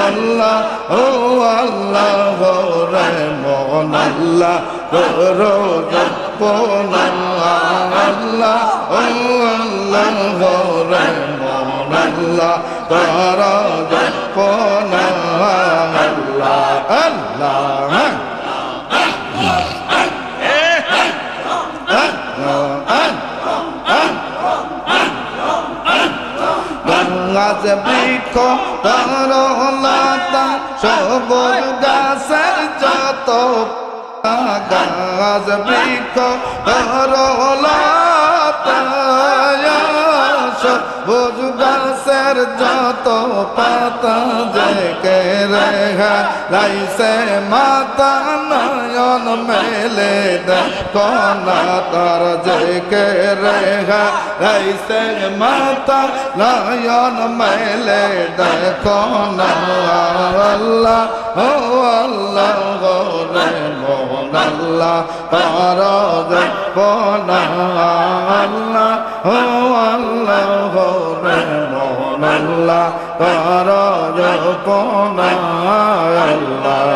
আল্লাহ ও আল্লাহ রে মন আল্লাহ করো জপনা আল্লাহ ও আল্লাহ রে মন আল্লাহ করো জপনা আল্লাহ আল্লাহ গাছ বৃক্ষ তরলতা সবুজ গাছের যত গাছ বৃক্ষ তরলতা সবুজ গাছের যত পাতা যে কে রেখা লাইছে মাতা নয়ন মেলে দেখো না তার যে কে রেখা লাইছে মাতা নয়ন মেলে দেখো না আল্লাহ ও আল্লাহ রে মোহন আল্লাহ তার দেখো না আল্লাহ ও আল্লাহ রে মোহন আল্লাহ তার দেখো না আল্লাহ